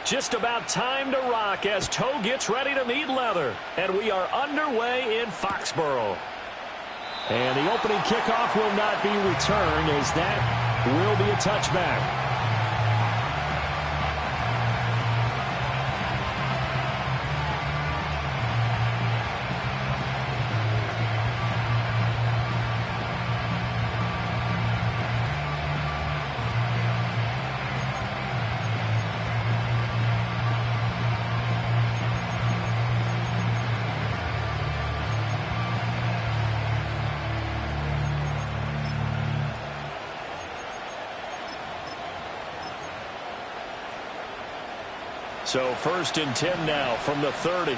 Just about time to rock as toe gets ready to meet leather. And we are underway in Foxborough. And the opening kickoff will not be returned as that will be a touchback. So 1st and 10 now from the 30.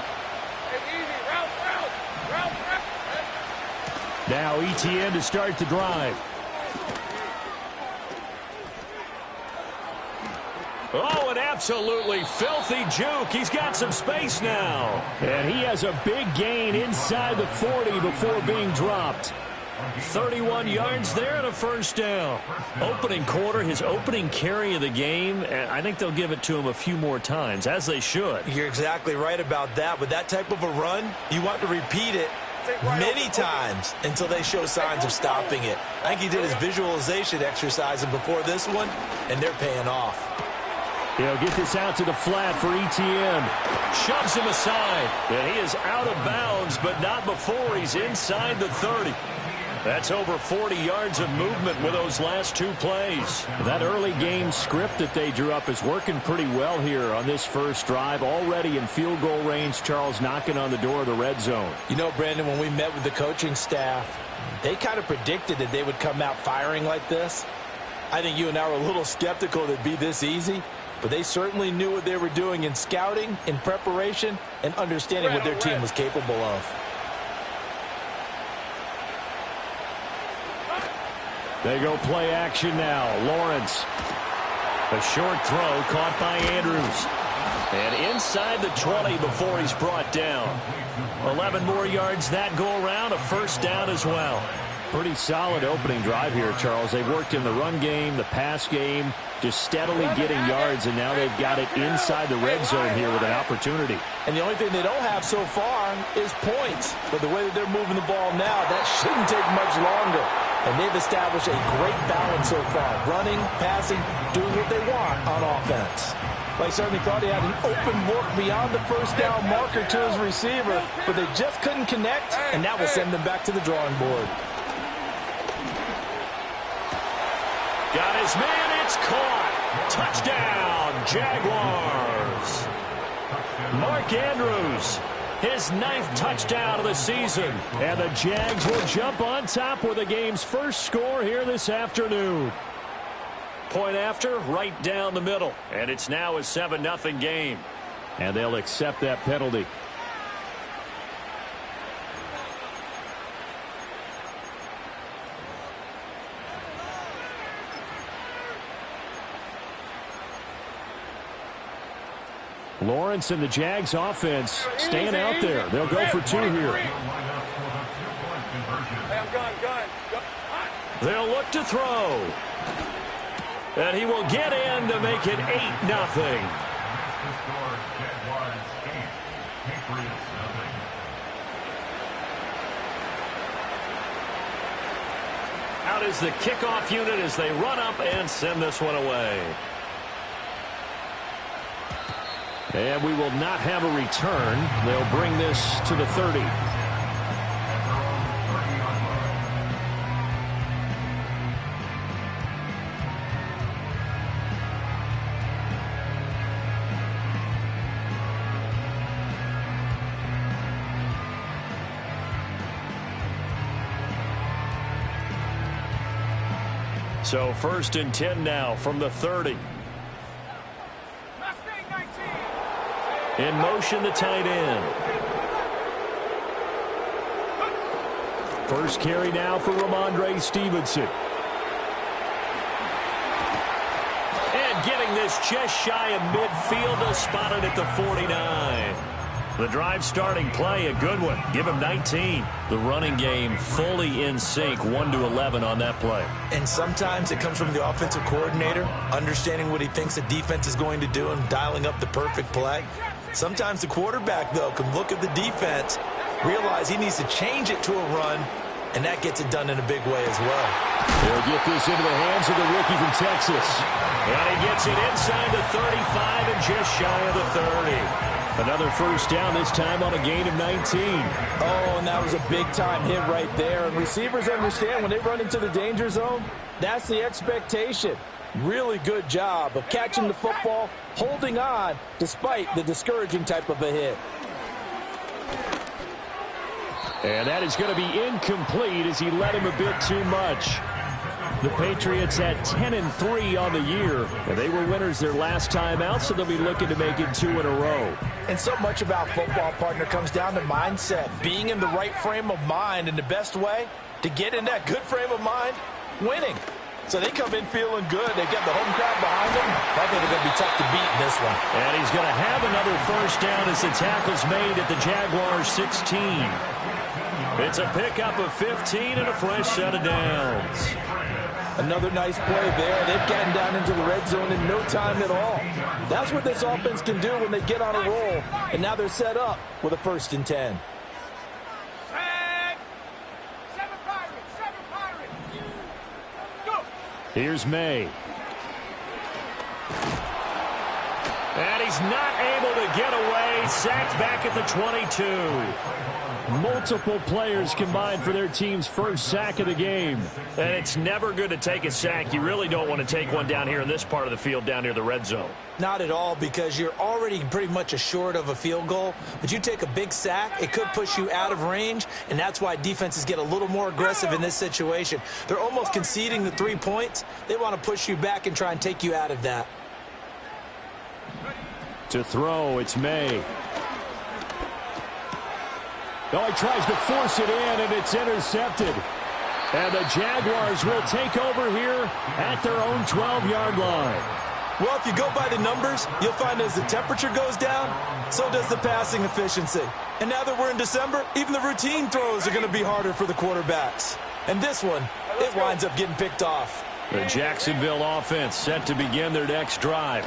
Now ETN to start the drive. Oh, an absolutely filthy juke. He's got some space now. And he has a big gain inside the 40 before being dropped. 31 yards there and a first down. Opening quarter, his opening carry of the game, and I think they'll give it to him a few more times, as they should. You're exactly right about that. With that type of a run, you want to repeat it many times until they show signs of stopping it. I think he did his visualization exercise before this one, and they're paying off. He'll get this out to the flat for ETN. Shoves him aside. And he is out of bounds, but not before he's inside the 30. That's over 40 yards of movement with those last two plays. That early game script that they drew up is working pretty well here on this first drive. Already in field goal range, Charles knocking on the door of the red zone. You know, Brandon, when we met with the coaching staff, they kind of predicted that they would come out firing like this. I think you and I were a little skeptical that it'd be this easy, but they certainly knew what they were doing in scouting, in preparation, and understanding what their team was capable of. They go play action now. Lawrence. A short throw caught by Andrews. And inside the 20 before he's brought down. 11 more yards that go around. A first down as well. Pretty solid opening drive here, Charles. They've worked in the run game, the pass game, just steadily getting yards, and now they've got it inside the red zone here with an opportunity. And the only thing they don't have so far is points. But the way that they're moving the ball now, that shouldn't take much longer. And they've established a great balance so far. Running, passing, doing what they want on offense. I certainly thought he had an open look beyond the first down marker to his receiver, but they just couldn't connect, and that will send them back to the drawing board. Got his man, it's caught. Touchdown, Jaguars. Mark Andrews, his 9th touchdown of the season. And the Jags will jump on top with the game's first score here this afternoon. Point after, right down the middle. And it's now a 7-0 game. And they'll accept that penalty. Lawrence and the Jags offense staying out there. They'll go for 2 here. They'll look to throw. And he will get in to make it 8-0. Out is the kickoff unit as they run up and send this one away. And we will not have a return. They'll bring this to the 30. So 1st and 10 now from the 30. In motion, the tight end. First carry now for Ramondre Stevenson. And getting this just shy of midfield, they'll spot it at the 49. The drive starting play, a good one. Give him 19. The running game fully in sync, 1-11 on that play. And sometimes it comes from the offensive coordinator, understanding what he thinks the defense is going to do and dialing up the perfect play. Sometimes the quarterback, though, can look at the defense, realize he needs to change it to a run, and that gets it done in a big way as well. They'll get this into the hands of the rookie from Texas. And he gets it inside the 35 and just shy of the 30. Another first down, this time on a gain of 19. Oh, and that was a big-time hit right there. And receivers understand when they run into the danger zone, that's the expectation. Really good job of catching the football, holding on, despite the discouraging type of a hit. And that is going to be incomplete as he led him a bit too much. The Patriots at 10-3 on the year, and they were winners their last time out, so they'll be looking to make it 2 in a row. And so much about football, partner, comes down to mindset, being in the right frame of mind, and the best way to get in that good frame of mind, winning. So they come in feeling good. They got the home crowd behind them. I think they're going to be tough to beat in this one. And he's going to have another first down as the tackle's made at the Jaguars' 16. It's a pickup of 15 and a fresh set of downs. Another nice play there. They've gotten down into the red zone in no time at all. That's what this offense can do when they get on a roll. And now they're set up with a 1st and 10. Here's May. And he's not able to get away. Sacked back at the 22. Multiple players combined for their team's first sack of the game. And it's never good to take a sack. You really don't want to take one down here in this part of the field, down near the red zone. Not at all, because you're already pretty much assured of a field goal. But you take a big sack, it could push you out of range, and that's why defenses get a little more aggressive in this situation. They're almost conceding the 3 points. They want to push you back and try and take you out of that. To throw, it's May. Oh, he tries to force it in, and it's intercepted. And the Jaguars will take over here at their own 12-yard line. Well, if you go by the numbers, you'll find as the temperature goes down, so does the passing efficiency. And now that we're in December, even the routine throws are going to be harder for the quarterbacks. And this one, it winds up getting picked off. The Jacksonville offense set to begin their next drive.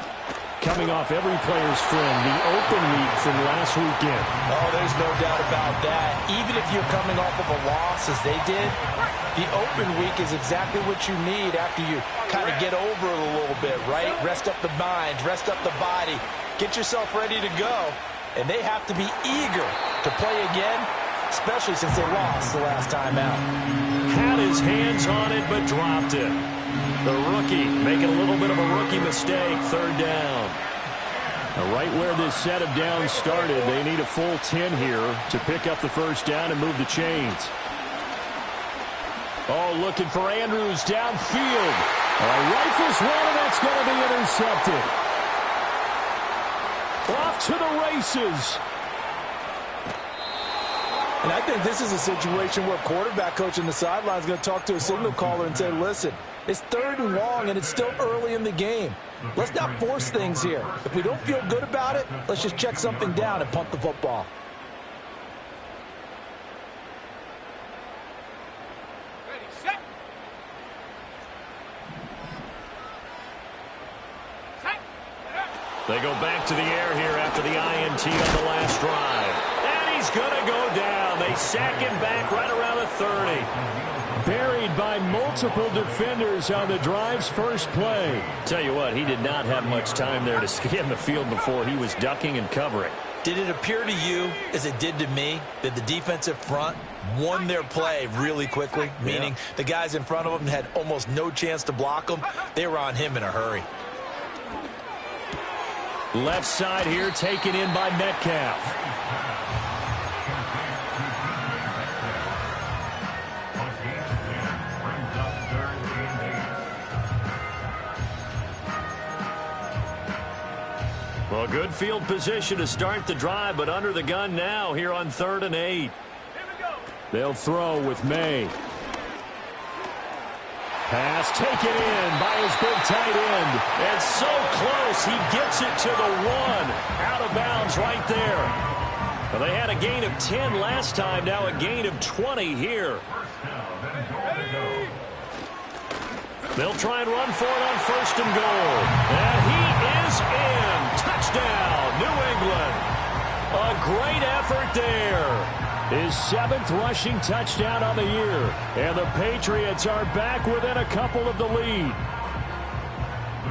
Coming off every player's friend, the open week from last weekend. Oh, there's no doubt about that. Even if you're coming off of a loss as they did, the open week is exactly what you need after you kind of get over it a little bit, right? Rest up the mind, rest up the body, get yourself ready to go. And they have to be eager to play again, especially since they lost the last time out. Had his hands on it, but dropped it. The rookie making a little bit of a rookie mistake, 3rd down. Right where this set of downs started, they need a full 10 here to pick up the first down and move the chains. Oh, looking for Andrews downfield. Rifles one, and that's going to be intercepted. Off to the races. And I think this is a situation where quarterback coach in the sideline is going to talk to a signal caller and say, listen, it's 3rd and long, and it's still early in the game. Let's not force things here. If we don't feel good about it, let's just check something down and punt the football. Ready, set. They go back to the air here after the INT on the last drive. And he's going to go down. They sack him back right around the 30. Buried by multiple defenders on the drive's first play. Tell you what, he did not have much time there to scan the field before he was ducking and covering. Did it appear to you, as it did to me, that the defensive front won their play really quickly? Meaning the guys in front of them had almost no chance to block him. They were on him in a hurry. Left side here taken in by Metcalf. Well, good field position to start the drive, but under the gun now here on 3rd and 8. They'll throw with May. Pass taken in by his big tight end. And so close, he gets it to the 1. Out of bounds right there. Well, they had a gain of 10 last time, now a gain of 20 here. They'll try and run for it on 1st and goal. And he is in. Touchdown, New England. A great effort there. His 7th rushing touchdown on the year. And the Patriots are back within a couple of the lead.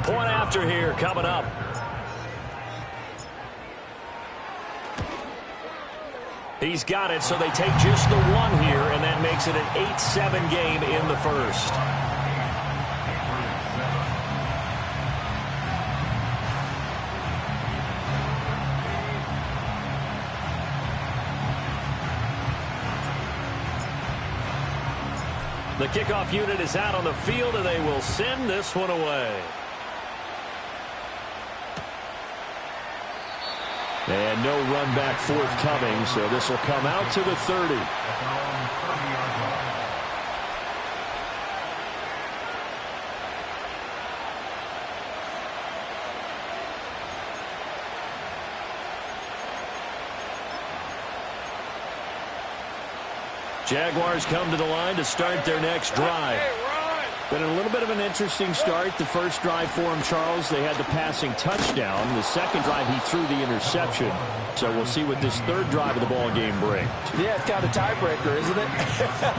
Point after here coming up. He's got it, so they take just the 1 here, and that makes it an 8-7 game in the first. The kickoff unit is out on the field, and they will send this one away. And no run back forthcoming, so this will come out to the 30. Jaguars come to the line to start their next drive. Been a little bit of an interesting start. The first drive for him, Charles, they had the passing touchdown. The second drive, he threw the interception. So we'll see what this third drive of the ball game brings. Yeah, it's kind of a tiebreaker, isn't it?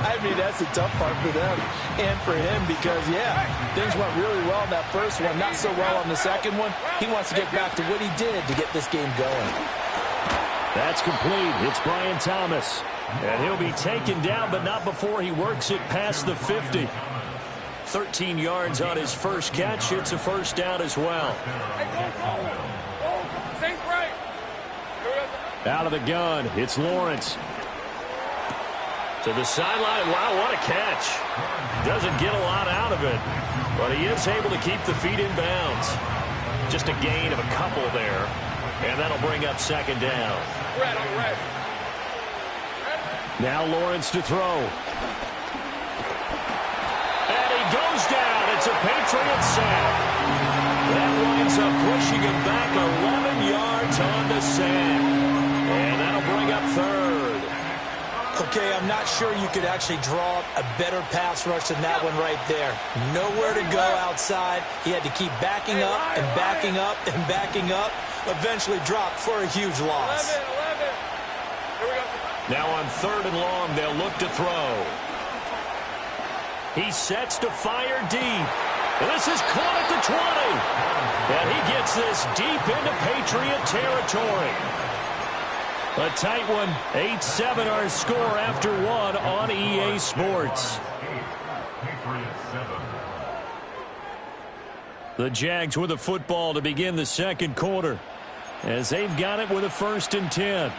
I mean, that's the tough part for them and for him because, yeah, things went really well in that first one, not so well on the second one. He wants to get back to what he did to get this game going. That's complete. It's Brian Thomas. And he'll be taken down, but not before he works it past the 50. 13 yards on his first catch. It's a first down as well. Out of the gun, it's Lawrence. To the sideline. Wow, what a catch. Doesn't get a lot out of it, but he is able to keep the feet in bounds. Just a gain of a couple there, and that'll bring up second down. Now Lawrence to throw. Goes down. It's a Patriot sack. That winds up pushing him back 11 yards on the sack. And that'll bring up third. Okay, I'm not sure you could actually draw up a better pass rush than that one right there. Nowhere to go outside. He had to keep backing up and backing up and backing up. Eventually dropped for a huge loss. Now on 3rd and long, they'll look to throw. He sets to fire deep. This is caught at the 20. And he gets this deep into Patriot territory. A tight one. 8-7 our score after 1 on EA Sports. The Jags with the football to begin the second quarter, as they've got it with a 1st and 10.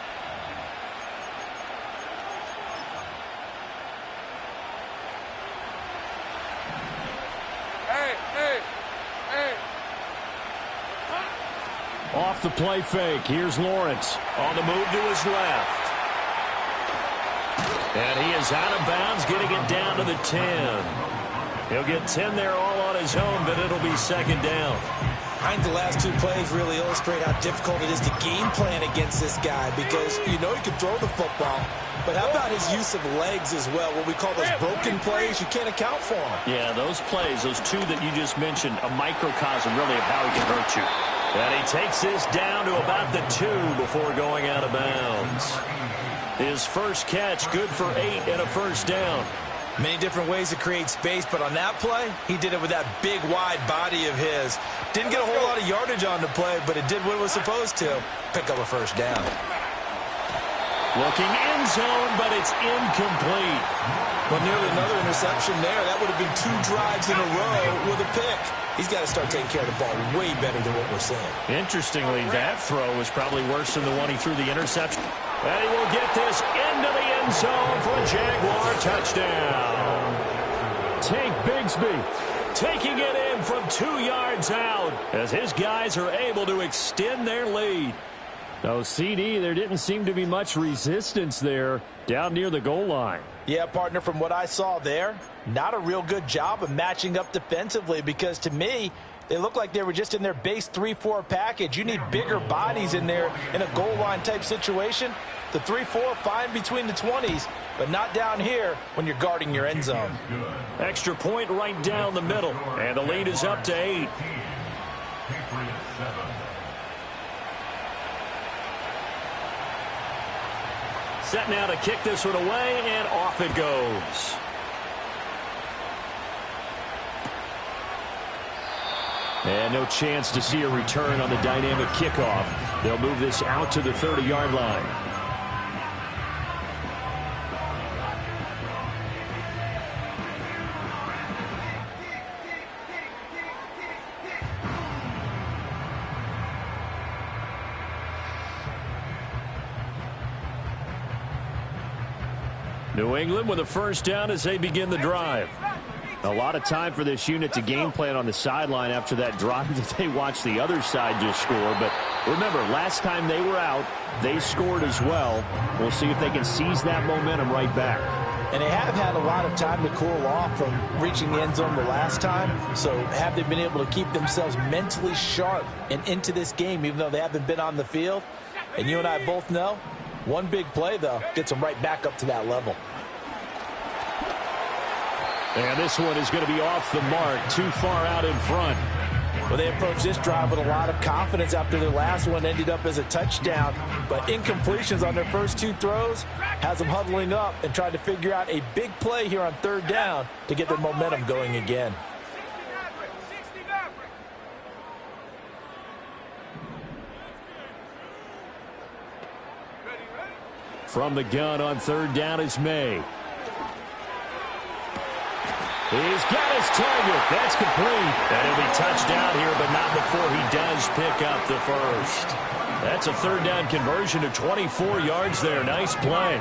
Off the play fake. Here's Lawrence on the move to his left. And he is out of bounds, getting it down to the 10. He'll get 10 there all on his own, but it'll be second down. I think the last 2 plays really illustrate how difficult it is to game plan against this guy because you know he can throw the football. But how about his use of legs as well? What we call those broken plays, you can't account for them. Yeah, those plays, those 2 that you just mentioned, a microcosm really of how he can hurt you. And he takes this down to about the 2 before going out of bounds. His first catch, good for 8 and a first down. Many different ways to create space, but on that play, he did it with that big, wide body of his. Didn't get a whole lot of yardage on the play, but it did what it was supposed to. Pick up a first down. Looking end zone, but it's incomplete. Well, nearly another interception there. That would have been 2 drives in a row with a pick. He's got to start taking care of the ball way better than what we're seeing. Interestingly, that throw was probably worse than the one he threw the interception. And he will get this into the end zone for a Jaguar touchdown. Tank Bigsby taking it in from 2 yards out as his guys are able to extend their lead. No, CD, there didn't seem to be much resistance there down near the goal line. Yeah, partner, from what I saw there, not a real good job of matching up defensively because to me, they look like they were just in their base 3-4 package. You need bigger bodies in there in a goal line type situation. The 3-4, fine between the 20s, but not down here when you're guarding your end zone. Extra point right down the middle, and the lead is up to 8. Set now to kick this one away, and off it goes. And no chance to see a return on the dynamic kickoff. They'll move this out to the 30-yard line. New England with a first down as they begin the drive. A lot of time for this unit to game plan on the sideline after that drive that they watched the other side just score. But remember, last time they were out, they scored as well. We'll see if they can seize that momentum right back. And they have had a lot of time to cool off from reaching the end zone the last time. So have they been able to keep themselves mentally sharp and into this game, even though they haven't been on the field? And you and I both know, one big play, though, gets them right back up to that level. And this one is going to be off the mark, too far out in front. Well, they approached this drive with a lot of confidence after their last one ended up as a touchdown. But incompletions on their first 2 throws has them huddling up and trying to figure out a big play here on 3rd down to get their momentum going again. From the gun on 3rd down is May. He's got his target. That's complete. And he'll be touchdown here, but not before he does pick up the first. That's a 3rd down conversion to 24 yards there. Nice play.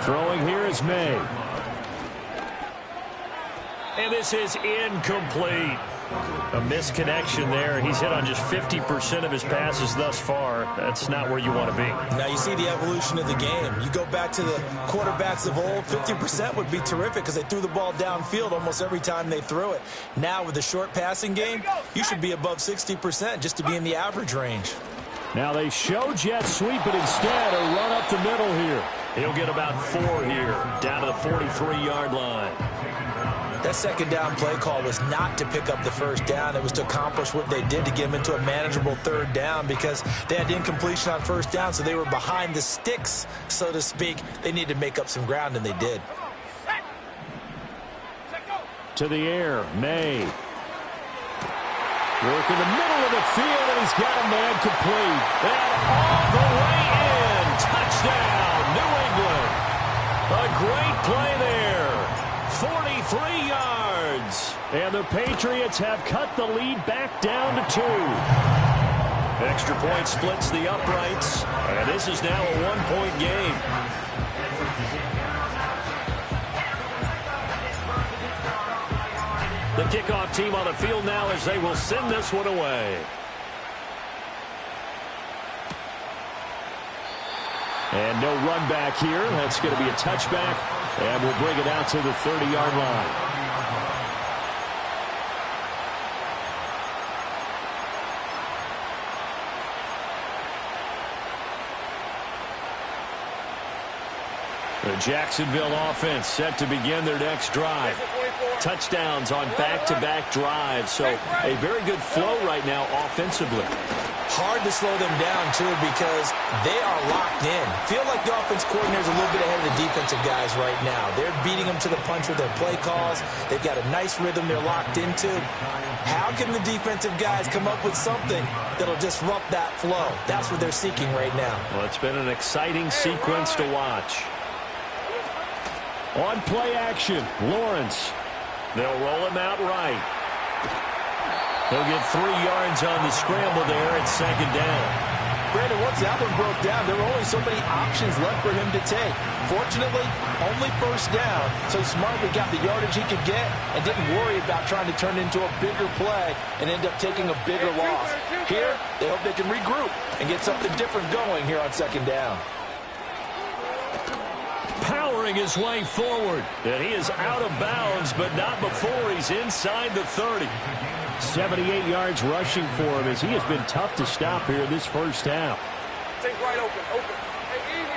Throwing here is May. And this is incomplete. A misconnection there. He's hit on just 50% of his passes thus far. That's not where you want to be. Now you see the evolution of the game. You go back to the quarterbacks of old, 50% would be terrific because they threw the ball downfield almost every time they threw it. Now with the short passing game, you should be above 60% just to be in the average range. Now they show jet sweep, but instead a run up the middle here. He'll get about 4 here, down to the 43-yard line. That 2nd down play call was not to pick up the first down. It was to accomplish what they did to get them into a manageable 3rd down because they had incompletion on 1st down, so they were behind the sticks, so to speak. They needed to make up some ground, and they did. To the air, May. Work in the middle of the field, and he's got a man complete. And all the way in. Touchdown, New England. A great play there. 43 yards. And the Patriots have cut the lead back down to 2. Extra point splits the uprights. And this is now a 1-point game. The kickoff team on the field now as they will send this one away. And no run back here. That's going to be a touchback. And we'll bring it out to the 30-yard line. The Jacksonville offense set to begin their next drive. Touchdowns on back-to-back drives. So a very good flow right now offensively. Hard to slow them down, too, because they are locked in. Feel like the offense coordinator is a little bit ahead of the defensive guys right now. They're beating them to the punch with their play calls. They've got a nice rhythm they're locked into. How can the defensive guys come up with something that'll disrupt that flow? That's what they're seeking right now. Well, it's been an exciting sequence to watch. On play action, Lawrence. They'll roll him out right. He'll get 3 yards on the scramble there at 2nd down. Brandon, once that one broke down, there were only so many options left for him to take. Fortunately, only 1st down, so he smartly got the yardage he could get and didn't worry about trying to turn it into a bigger play and end up taking a bigger loss. Here, they hope they can regroup and get something different going here on 2nd down. Power powering his way forward. And he is out of bounds, but not before he's inside the 30. 78 yards rushing for him as he has been tough to stop here this first half. Take right open. Hey, easy.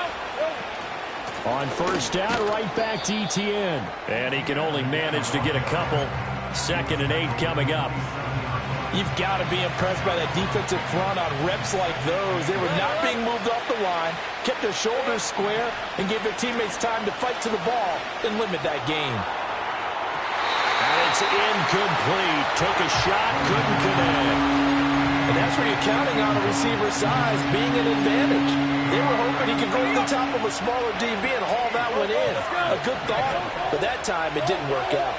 Route. On first down, right back to Etienne. And he can only manage to get a couple. 2nd and 8 coming up. You've got to be impressed by that defensive front on reps like those. They were not being moved off the line, kept their shoulders square, and gave their teammates time to fight to the ball and limit that gain. And it's incomplete. Took a shot, couldn't connect. And that's where you're counting on a receiver's size being an advantage. They were hoping he could go to the top of a smaller DB and haul that one in. A good thought, but that time it didn't work out.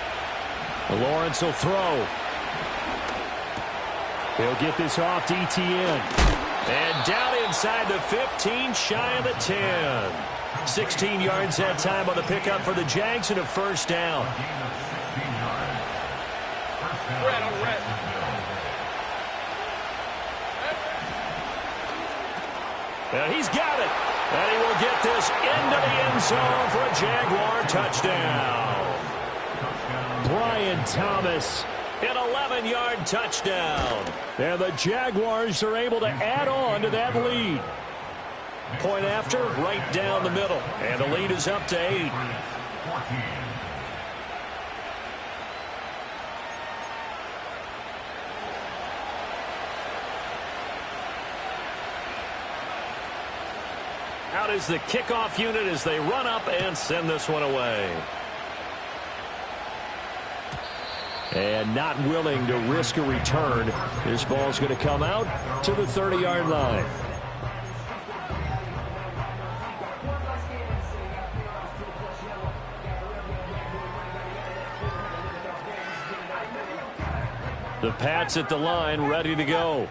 Lawrence will throw. He'll get this off to Etienne. And down inside the 15, shy of the 10. 16 yards that time on the pickup for the Jags and a first down. Red. And he's got it. And he will get this into the end zone for a Jaguar touchdown. Brian Thomas, an 11-yard touchdown. And the Jaguars are able to add on to that lead. Point after, right down the middle. And the lead is up to 8. Out is the kickoff unit as they run up and send this one away. And not willing to risk a return. This ball's going to come out to the 30-yard line. The Pats at the line, ready to go.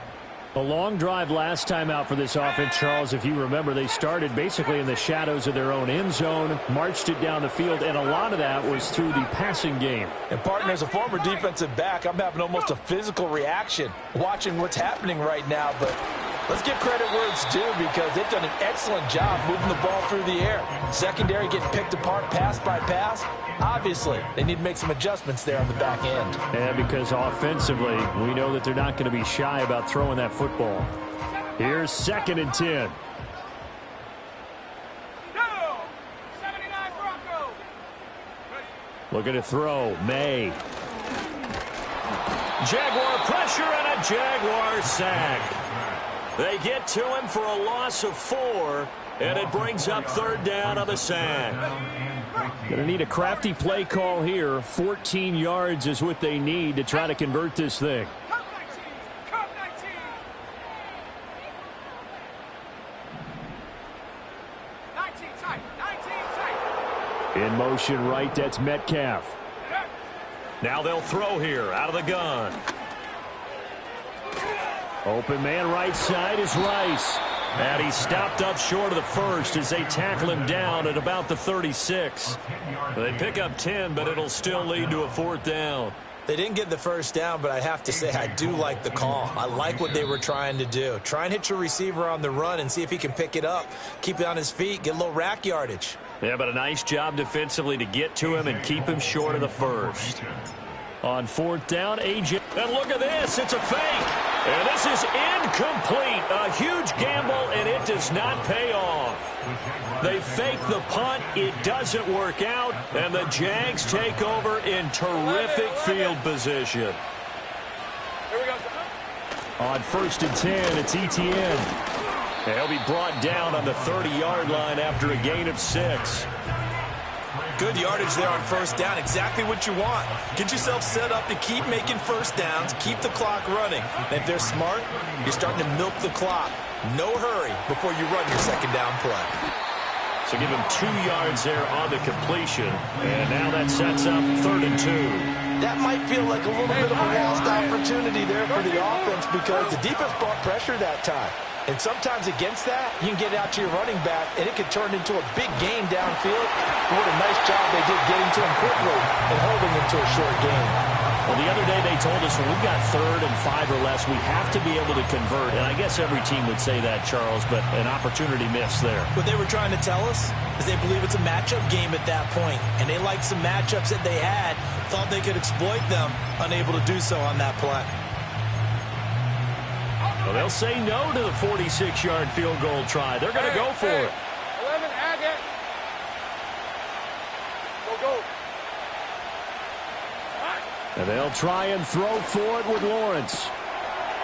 A long drive last time out for this offense, Charles. If you remember, they started basically in the shadows of their own end zone, marched it down the field, and a lot of that was through the passing game. And, partner, as a former defensive back, I'm having almost a physical reaction watching what's happening right now. But let's give credit where it's due because they've done an excellent job moving the ball through the air. Secondary getting picked apart pass by pass. Obviously, they need to make some adjustments there on the back end. And because offensively, we know that they're not going to be shy about throwing that football. Here's 2nd and 10. No! 79 Broncos. Looking to throw. May. Jaguar pressure and a Jaguar sack. They get to him for a loss of 4, and it brings up 3rd down on the sack. Going to need a crafty play call here. 14 yards is what they need to try to convert this thing. Cup 19. 19 tight. 19 tight. In motion right, that's Metcalf. Now they'll throw here out of the gun. Open man right side is Rice. And he stopped up short of the first as they tackle him down at about the 36. They pick up 10, but it'll still lead to a 4th down. They didn't get the first down, but I have to say I do like the call. I like what they were trying to do. Try and hit your receiver on the run and see if he can pick it up. Keep it on his feet, get a little rack yardage. Yeah, but a nice job defensively to get to him and keep him short of the first. On 4th down, A.J. And look at this. It's a fake. And this is incomplete. A huge gamble, and it does not pay off. They fake the punt. It doesn't work out. And the Jags take over in terrific field position. Here we go. On 1st and 10, it's Etienne. And he'll be brought down on the 30-yard line after a gain of 6. Good yardage there on 1st down. Exactly what you want. Get yourself set up to keep making first downs, keep the clock running. And if they're smart, you're starting to milk the clock. No hurry before you run your 2nd down play. So give him 2 yards there on the completion. And now that sets up 3rd and 2. That might feel like a little bit of a lost opportunity there for the offense because the defense brought pressure that time. And sometimes against that, you can get out to your running back, and it could turn into a big gain downfield. But what a nice job they did getting to him quickly and holding him to a short gain. Well, the other day they told us when we've got 3rd and 5 or less, we have to be able to convert. And I guess every team would say that, Charles, but an opportunity missed there. What they were trying to tell us is they believe it's a matchup game at that point. And they liked some matchups that they had, thought they could exploit them, unable to do so on that play. Well, they'll say no to the 46-yard field goal try. They're going to go for it. 11, Agate. Go. And they'll try and throw for it with Lawrence.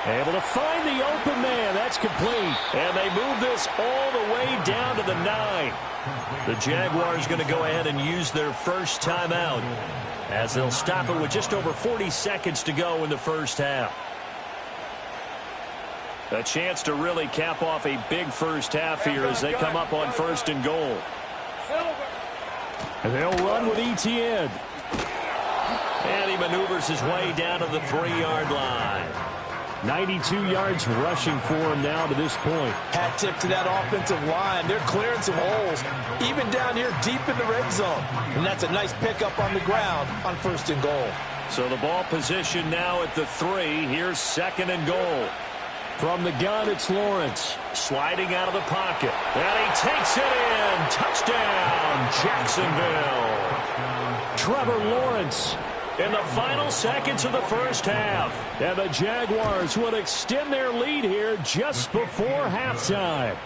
Able to find the open man. That's complete. And they move this all the way down to the 9. The Jaguars going to go ahead and use their first timeout as they'll stop it with just over 40 seconds to go in the first half. A chance to really cap off a big first half here as they come up on 1st and goal. And they'll run with Etienne. And he maneuvers his way down to the 3-yard line. 92 yards rushing for him now to this point. Hat tip to that offensive line. They're clearing some holes, even down here deep in the red zone. And that's a nice pickup on the ground on 1st and goal. So the ball position now at the 3. Here's 2nd and goal. From the gun, it's Lawrence. Sliding out of the pocket. And he takes it in. Touchdown, Jacksonville. Trevor Lawrence in the final seconds of the first half. And the Jaguars would extend their lead here just before halftime.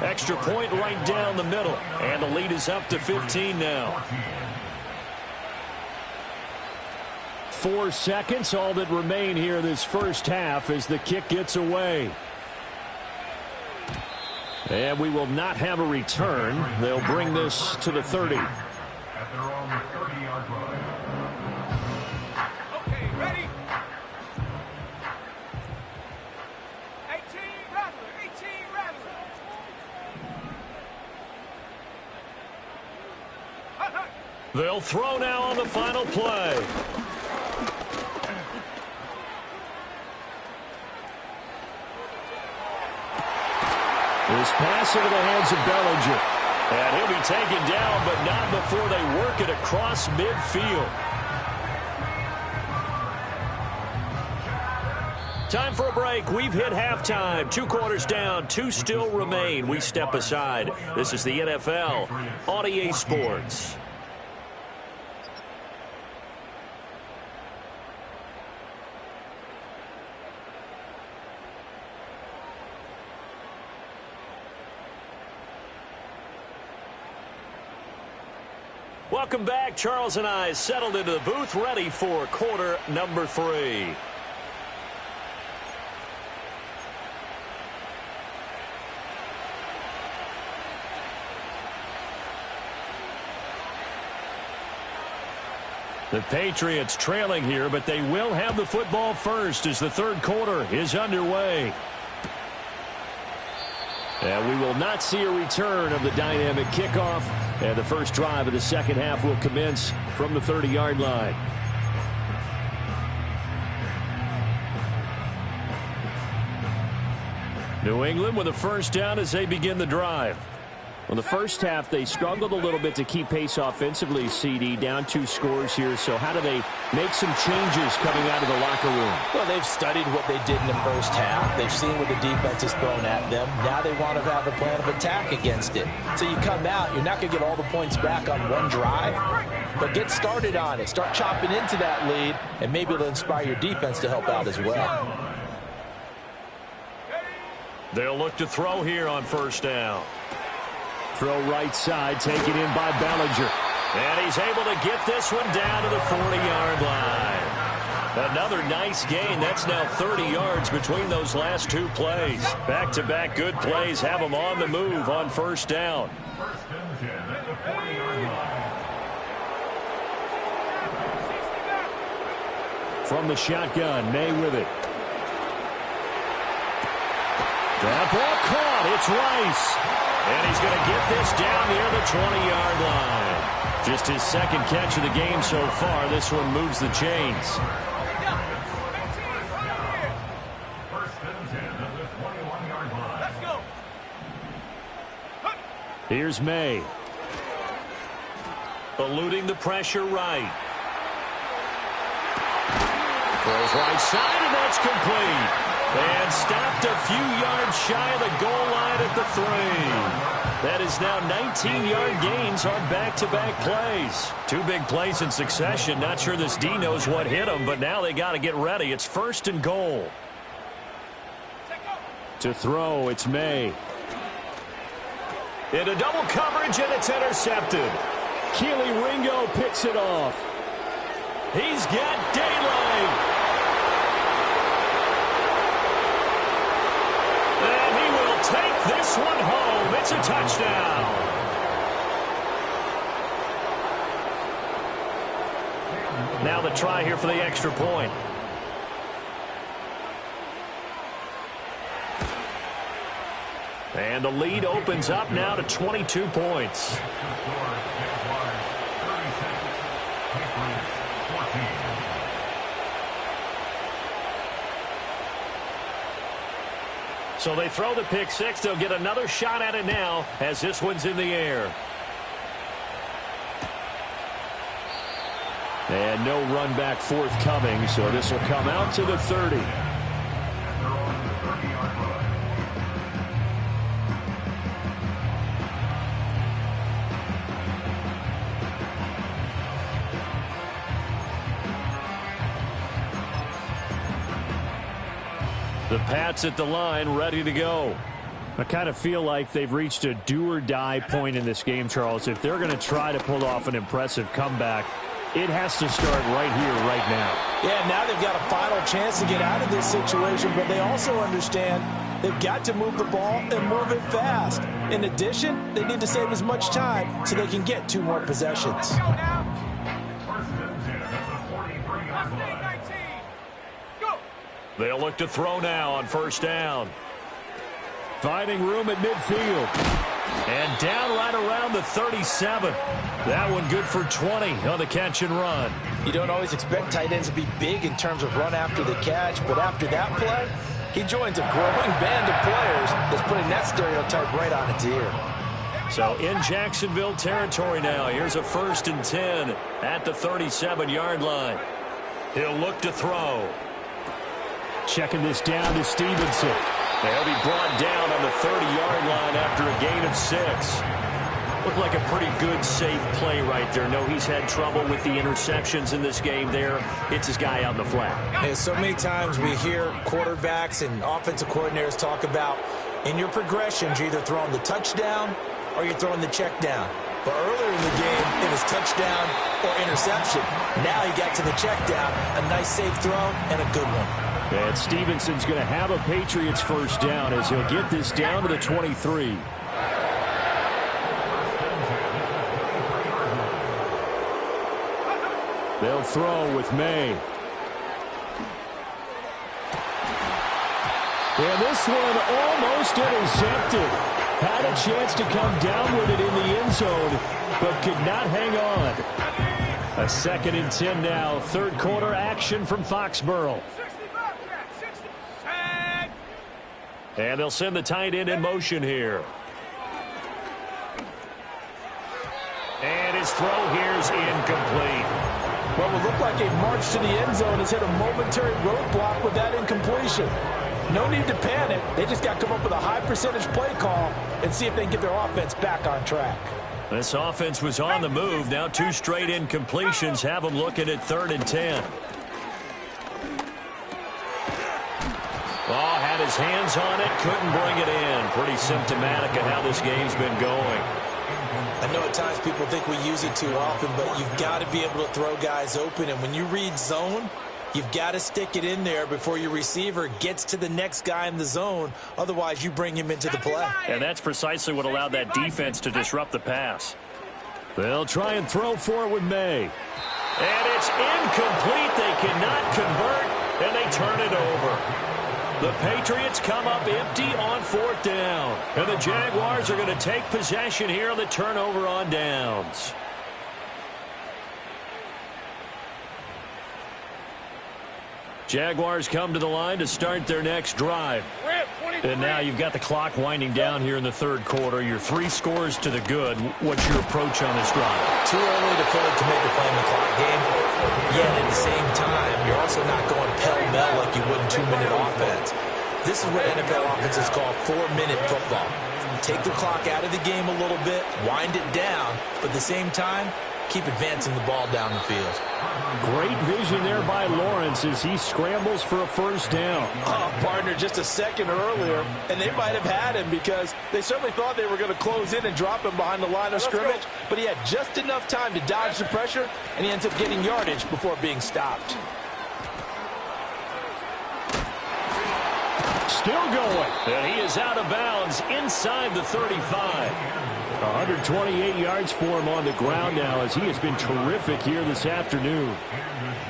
Extra point right down the middle. And the lead is up to 15 now. 4 seconds, all that remain here this first half as the kick gets away. And we will not have a return. They'll bring this to the 30. Okay, ready? 18 Rattler. They'll throw now on the final play. This pass into the hands of Bellinger. And he'll be taken down, but not before they work it across midfield. Time for a break. We've hit halftime. 2 quarters down, 2 still remain. We step aside. This is the NFL on EA Sports. Welcome back. Charles and I settled into the booth, ready for quarter number 3. The Patriots trailing here, but they will have the football first as the 3rd quarter is underway. And we will not see a return of the dynamic kickoff. And the first drive of the second half will commence from the 30-yard line. New England with a first down as they begin the drive. Well, the first half, they struggled a little bit to keep pace offensively, CD, down 2 scores here. So how do they make some changes coming out of the locker room? Well, they've studied what they did in the first half. They've seen what the defense has thrown at them. Now they want to have a plan of attack against it. So you come out, you're not going to get all the points back on one drive, but get started on it. Start chopping into that lead, and maybe it'll inspire your defense to help out as well. They'll look to throw here on first down. Throw right side, taken in by Bellinger. And he's able to get this one down to the 40-yard line. Another nice gain. That's now 30 yards between those last 2 plays. Back-to-back good plays have them on the move on first down. From the shotgun, May with it. That ball caught. It's Rice. And he's going to get this down near the 20-yard line. Just his 2nd catch of the game so far. This one moves the chains. Here's May. Eluding the pressure right. Throws right side, and that's complete. And stopped a few yards shy of the goal line at the 3. That is now 19-yard gains on back-to-back plays. 2 big plays in succession. Not sure this D knows what hit him, but now they got to get ready. It's 1st and goal. To throw, it's May. Into double coverage, and it's intercepted. Keely Ringo picks it off. He's got daylight. And he will take this one home. It's a touchdown. Now the try here for the extra point. And the lead opens up now to 22 points. So they throw the pick six. They'll get another shot at it now as this one's in the air. And no run back forthcoming, so this will come out to the 30. The Pats at the line, ready to go. I kind of feel like they've reached a do-or-die point in this game, Charles. If they're going to try to pull off an impressive comeback, it has to start right here, right now. Yeah, now they've got a final chance to get out of this situation, but they also understand they've got to move the ball and move it fast. In addition, they need to save as much time so they can get 2 more possessions. They'll look to throw now on 1st down. Finding room at midfield. And down right around the 37. That one good for 20 on the catch and run. You don't always expect tight ends to be big in terms of run after the catch, but after that play, he joins a growing band of players that's putting that stereotype right on its ear. So in Jacksonville territory now. Here's a 1st and 10 at the 37-yard line. He'll look to throw. Checking this down to Stevenson. They'll be brought down on the 30-yard line after a gain of 6. Looked like a pretty good, safe play right there. No, he's had trouble with the interceptions in this game there. Hits his guy out in the flat. And so many times we hear quarterbacks and offensive coordinators talk about in your progressions, you're either throwing the touchdown or you're throwing the check down. But earlier in the game, it was touchdown or interception. Now he got to the check down, a nice safe throw, and a good one. And Stevenson's going to have a Patriots 1st down as he'll get this down to the 23. They'll throw with May. And this one almost intercepted. Had a chance to come down with it in the end zone, but could not hang on. A 2nd and 10 now. 3rd quarter action from Foxborough. And they'll send the tight end in motion here. And his throw here's incomplete. What would look like a march to the end zone has hit a momentary roadblock with that incompletion. No need to panic. They just got to come up with a high percentage play call and see if they can get their offense back on track. This offense was on the move. Now 2 straight incompletions have them looking at 3rd and 10. Oh, had his hands on it, couldn't bring it in. Pretty symptomatic of how this game's been going. I know at times people think we use it too often, but you've got to be able to throw guys open. And when you read zone, you've got to stick it in there before your receiver gets to the next guy in the zone. Otherwise, you bring him into the play. And that's precisely what allowed that defense to disrupt the pass. They'll try and throw for it with May. And it's incomplete. They cannot convert, and they turn it over. The Patriots come up empty on 4th down. And the Jaguars are going to take possession here on the turnover on downs. Jaguars come to the line to start their next drive. And now you've got the clock winding down here in the 3rd quarter. You're 3 scores to the good. What's your approach on this drive? Too early to make a play in the clock game. Yet at the same time, you're also not going smell like you would in 2-minute offense. This is what NFL offenses call 4-minute football. Take the clock out of the game a little bit, wind it down, but at the same time, keep advancing the ball down the field. Great vision there by Lawrence as he scrambles for a first down. Partner, just a second earlier, and they might have had him because they certainly thought they were going to close in and drop him behind the line of scrimmage, but he had just enough time to dodge the pressure, and he ends up getting yardage before being stopped. Still going. And he is out of bounds inside the 35. 128 yards for him on the ground now as he has been terrific here this afternoon.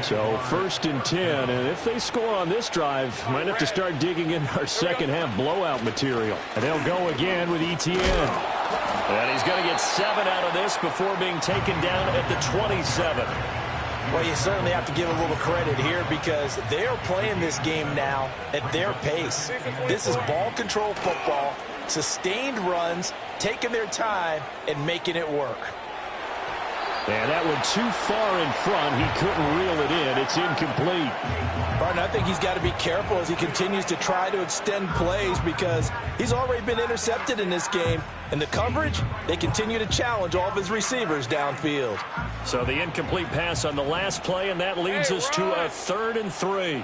So 1st and 10, and if they score on this drive, might have to start digging in our second half blowout material. And they'll go again with Etienne. And he's going to get 7 out of this before being taken down at the 27. Well, you certainly have to give a little credit here because they're playing this game now at their pace. This is ball control football, sustained runs, taking their time, and making it work. And that one too far in front. He couldn't reel it in. It's incomplete. Barton, I think he's got to be careful as he continues to try to extend plays because he's already been intercepted in this game. And the coverage, they continue to challenge all of his receivers downfield. So the incomplete pass on the last play, and that leads us to a 3rd and 3.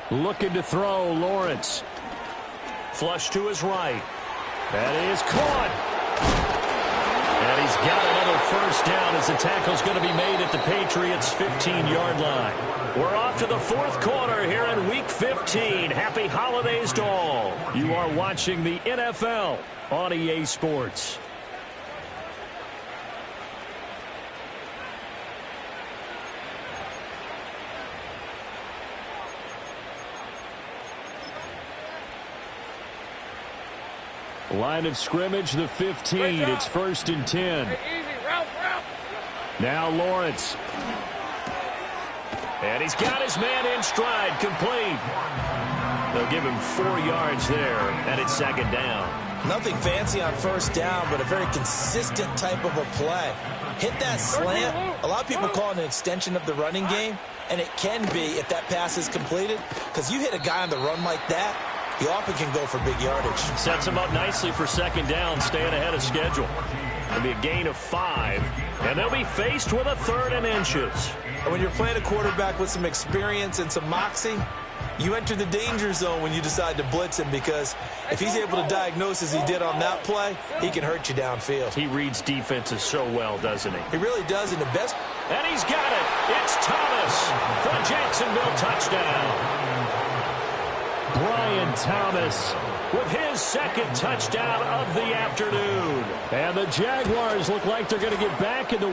Looking to throw, Lawrence. Flush to his right. That is caught. And he's got another first down as the tackle's going to be made at the Patriots' 15-yard line. We're off to the 4th quarter here in Week 15. Happy holidays to all. You are watching the NFL on EA Sports. Line of scrimmage, the 15. It's 1st and 10. Now Lawrence. And he's got his man in stride, complete. They'll give him 4 yards there, and it's 2nd down. Nothing fancy on first down, but a very consistent type of a play. Hit that slant. A lot of people call it an extension of the running game, and it can be if that pass is completed, because you hit a guy on the run like that, he often can go for big yardage. Sets him up nicely for 2nd down, staying ahead of schedule. It'll be a gain of 5, and they'll be faced with a 3rd and inches. And when you're playing a quarterback with some experience and some moxie, you enter the danger zone when you decide to blitz him because if he's able to diagnose as he did on that play, he can hurt you downfield. He reads defenses so well, doesn't he? He really does, and the best... And he's got it. It's Thomas for a Jacksonville touchdown. Brian Thomas with his 2nd touchdown of the afternoon. And the Jaguars look like they're going to get back in the